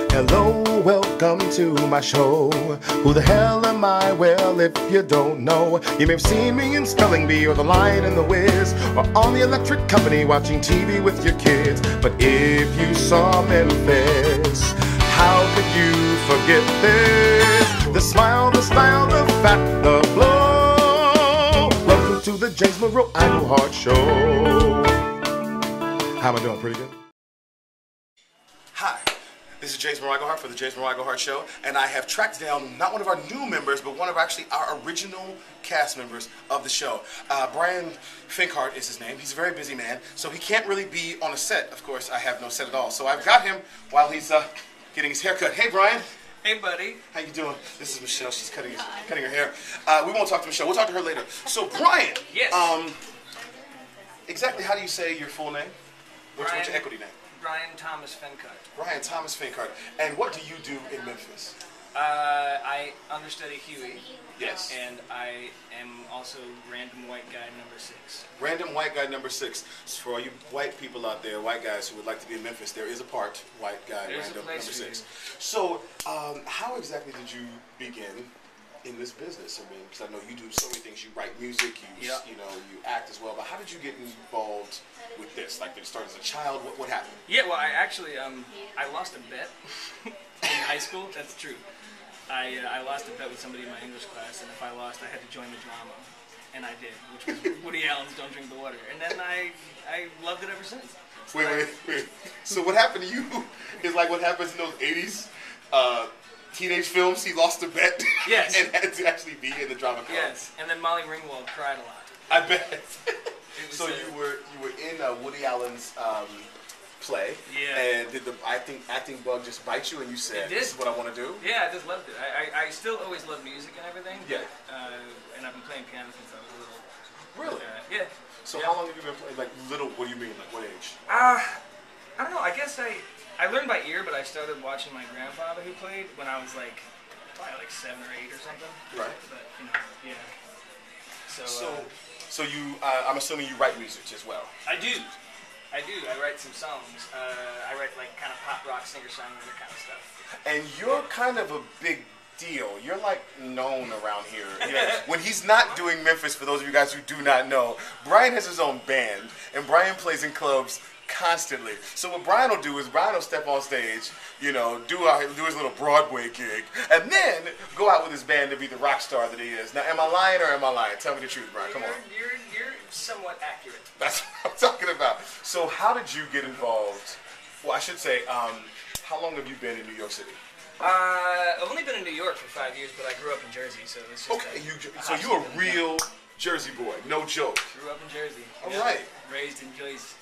Hello, welcome to my show. Who the hell am I? Well, if you don't know, you may have seen me in Spelling Bee or The Lion and the Wiz, or on the Electric Company watching TV with your kids. But if you saw Memphis, how could you forget this? The smile, the style, the fat, the blow. Welcome to the James Monroe Iglehart Show. How am I doing? Pretty good? Hi. This is James Monroe Iglehart for the James Monroe Iglehart Show, and I have tracked down not one of our new members, but one of actually our original cast members of the show. Bryan Fenkart is his name. He's a very busy man, so he can't really be on a set. Of course, I have no set at all. So I've got him while he's getting his hair cut. Hey, Bryan. Hey, buddy. How you doing? This is Michelle. She's cutting her hair. We won't talk to Michelle. We'll talk to her later. So, Bryan. Yes. Exactly how do you say your full name? What's your equity name? Bryan Thomas Fenkart. Bryan Thomas Fenkart. And what do you do in Memphis? I understudy Huey. Yes. And I am also random white guy number 6. Random white guy number 6. So for all you white people out there, white guys who would like to be in Memphis, there is a part, white guy, There's random a place number 6. for you. So, how exactly did you begin in this business? I mean, because I know you do so many things. You write music, you you act as well. But how did you get involved with this? Like, did it start as a child? What happened? Yeah, well, I actually I lost a bet in high school. That's true. I lost a bet with somebody in my English class, and if I lost, I had to join the drama, and I did, which was Woody Allen's "Don't Drink the Water," and then I loved it ever since. Wait. So what happened to you is like what happens in those '80s teenage films. He lost a bet, yes, and had to actually be in the drama club. Yes, and then Molly Ringwald cried a lot. I bet. So sad. you were in Woody Allen's play, yeah. And did the acting bug just bite you, and you said, "This is what I want to do"? Yeah, I just loved it. I still always loved music and everything. Yeah. And I've been playing piano since I was little. Really? Yeah. So how long have you been playing? Like little? What do you mean? Like what age? I don't know. I guess I learned by ear, but I started watching my grandfather who played when I was like probably like 7 or 8 or something. Right. But yeah. So you, I'm assuming you write music as well. I do. I write some songs. I write like kind of pop rock, singer-songwriter kind of stuff. And you're kind of a big deal. You're like known around here. You know, when he's not doing Memphis, for those of you guys who do not know, Bryan has his own band, and Bryan plays in clubs constantly. So what Bryan will do is Bryan will step on stage, do his little Broadway gig, and then go out with his band to be the rock star that he is. Now, am I lying or am I lying? Tell me the truth, Bryan. Come on. You're somewhat accurate. That's what I'm talking about. So how did you get involved? Well, I should say, how long have you been in New York City? I've only been in New York for 5 years, but I grew up in Jersey, so it's just okay. So you're a real Jersey boy, no joke. Grew up in Jersey. All right. Raised in Jersey.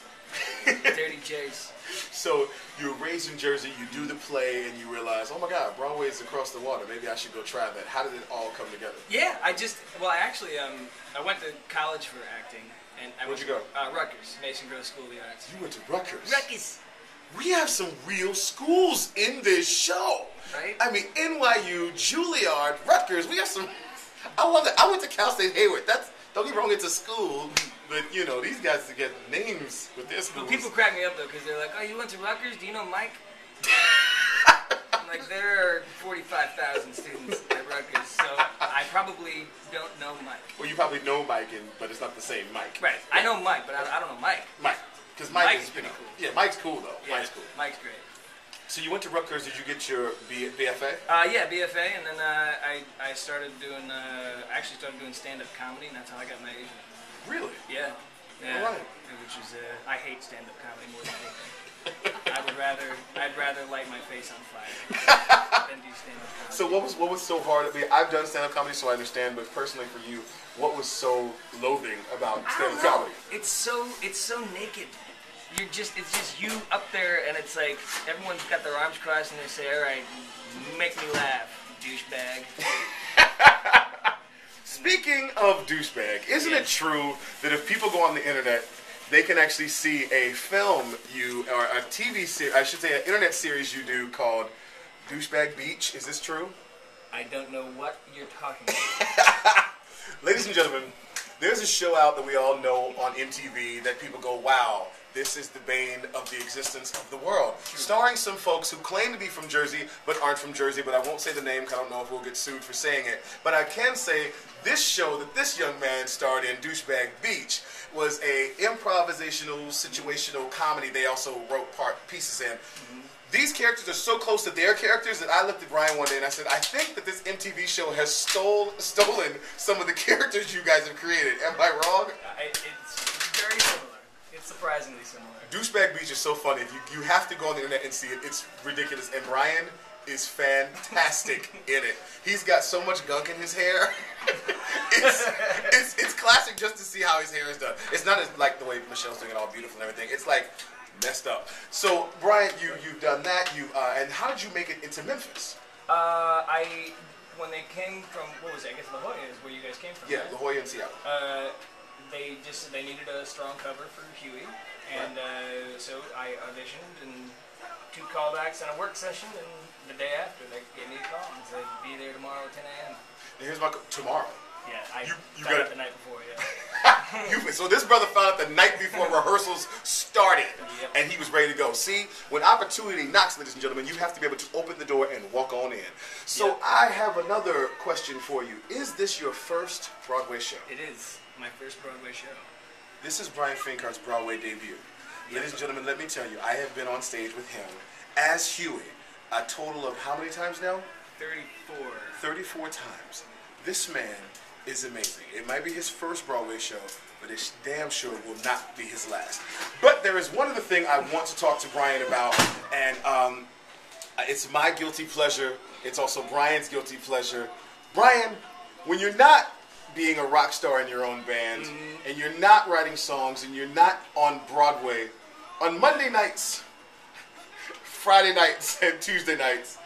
Dirty Jays. So you were raised in Jersey, you do the play, and you realize, oh my God, Broadway is across the water. Maybe I should go try that. How did it all come together? Yeah, I went to college for acting. And Where'd you go? Rutgers, Mason Grove School of the Arts. You went to Rutgers? Rutgers. We have some real schools in this show. Right? I mean, NYU, Juilliard, Rutgers, we have some, I love that. I went to Cal State Hayward. Don't get me wrong, it's a school, but these guys get names with their schools. Well, people crack me up though, because they're like, oh, you went to Rutgers? Do you know Mike? I'm like, there are 45,000 students at Rutgers, so I probably don't know Mike. Well, you probably know Mike, but it's not the same Mike. Right. I know Mike, but I don't know Mike. Mike. Because Mike is pretty cool. Yeah, Mike's cool though. Yeah, Mike's cool. Mike's great. So you went to Rutgers. Did you get your BFA? Yeah, BFA, and then I started doing stand-up comedy, and that's how I got my agent. Really? Yeah. All right. Which is I hate stand-up comedy more than anything. I'd rather light my face on fire than do stand-up comedy. So what was so hard? I mean, I've done stand-up comedy, so I understand. But personally, for you, what was so loathing about stand-up comedy? It's so naked. It's just you up there, and it's like everyone's got their arms crossed, and they say, "All right, make me laugh, douchebag." Speaking of douchebag, isn't it true that if people go on the internet, they can actually see a film or a TV series, I should say an internet series you do called Douchebag Beach? Is this true? I don't know what you're talking about. Ladies and gentlemen, there's a show out that we all know on MTV that people go, wow, this is the bane of the existence of the world. Starring some folks who claim to be from Jersey, but aren't from Jersey, but I won't say the name because I don't know if we'll get sued for saying it. But I can say this show that this young man starred in, Douchebag Beach, was a improvisational, situational comedy they also wrote pieces in. These characters are so close to their characters that I looked at Bryan one day and I said, I think that this MTV show has stolen some of the characters you guys have created. Am I wrong? It's very similar. It's surprisingly similar. Douchebag Beach is so funny. You have to go on the internet and see it. It's ridiculous. And Bryan is fantastic in it. He's got so much gunk in his hair. it's classic just to see how his hair is done. It's not as like the way Michelle's doing it all beautiful and everything. It's like messed up. So Bryan, you've done that. And how did you make it into Memphis? When they came from, what was it? I guess La Jolla is where you guys came from. Yeah, right? La Jolla and Seattle. They needed a strong cover for Huey, and so I auditioned and 2 callbacks and a work session, and the day after they gave me a call and said, "Be there tomorrow at 10 a.m." And here's my tomorrow. Yeah, I you found got out the night before. Yeah. So this brother found out the night before rehearsals started, and he was ready to go. See, when opportunity knocks, ladies and gentlemen, you have to be able to open the door and walk on in. So I have another question for you. Is this your first Broadway show? It is my first Broadway show. This is Bryan Fenkart's Broadway debut. Ladies and gentlemen, let me tell you, I have been on stage with him as Huey a total of how many times now? 34. 34 times. This man is amazing. It might be his first Broadway show, but it damn sure will not be his last. But there is one other thing I want to talk to Bryan about, and it's my guilty pleasure. It's also Bryan's guilty pleasure. Bryan, when you're not being a rock star in your own band, and you're not writing songs, and you're not on Broadway, on Monday nights, Friday nights, and Tuesday nights,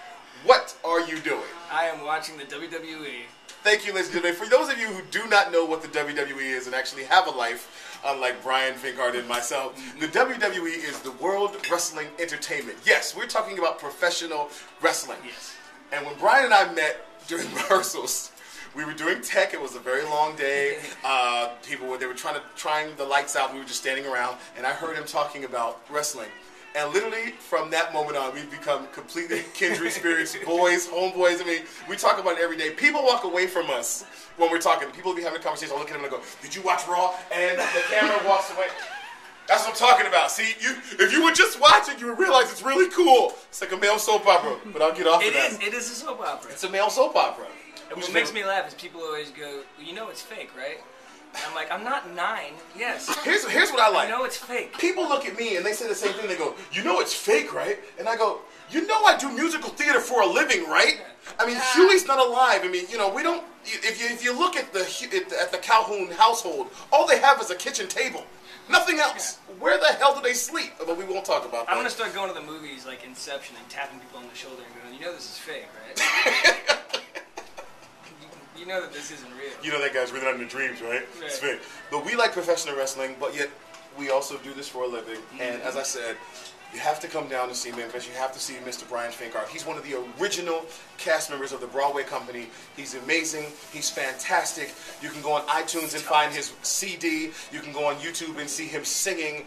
what are you doing? I am watching the WWE. Thank you, ladies and gentlemen. For those of you who do not know what the WWE is and actually have a life, unlike Bryan Fenkart and myself, the WWE is the World Wrestling Entertainment. Yes, we're talking about professional wrestling. Yes. And when Bryan and I met during rehearsals, we were doing tech. It was a very long day. They were trying the lights out. We were just standing around, and I heard him talking about wrestling. And literally, from that moment on, we've become completely kindred spirits, boys, homeboys. I mean, we talk about it every day. People walk away from us when we're talking. People will be having a conversation. I'll look at them and I go, "Did you watch Raw?" And the camera walks away. That's what I'm talking about. See, if you would just watch it, you would realize it's really cool. It's like a male soap opera, but I'll get off of that. It is a soap opera. It's a male soap opera. And what makes me laugh is people always go, well, "You know it's fake, right?" I'm like, I'm not 9. Yes. Here's what I like. I know it's fake. People look at me and they say the same thing. They go, "You know it's fake, right?" And I go, "You know I do musical theater for a living, right?" I mean, Huey's not alive. I mean, we don't. If you look at the Calhoun household, all they have is a kitchen table, nothing else. Where the hell do they sleep? But we won't talk about that. I'm gonna start going to the movies like Inception and tapping people on the shoulder and going, "You know this is fake, right?" You know that this isn't real. You know that guy's really not in your dreams, right? It's fake. But we like professional wrestling, but yet we also do this for a living. And as I said, you have to come down to see Memphis. You have to see Mr. Bryan Fenkart. He's one of the original cast members of the Broadway company. He's amazing. He's fantastic. You can go on iTunes and find his CD. You can go on YouTube and see him singing.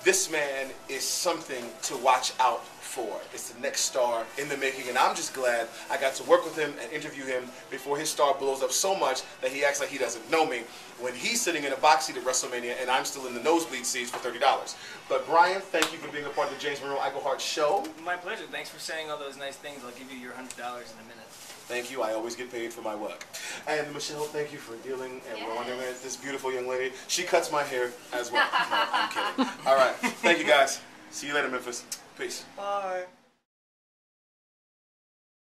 This man is something to watch out for. It's the next star in the making, and I'm just glad I got to work with him and interview him before his star blows up so much that he acts like he doesn't know me when he's sitting in a box seat at WrestleMania and I'm still in the nosebleed seats for $30. But Bryan, thank you for being a part of the James Monroe Iglehart Show. My pleasure. Thanks for saying all those nice things. I'll give you your $100 in a minute. Thank you. I always get paid for my work. And Michelle, thank you for dealing and wondering with this beautiful young lady. She cuts my hair as well. No, I'm kidding. All right. Thank you, guys. See you later, Memphis. Peace. Bye.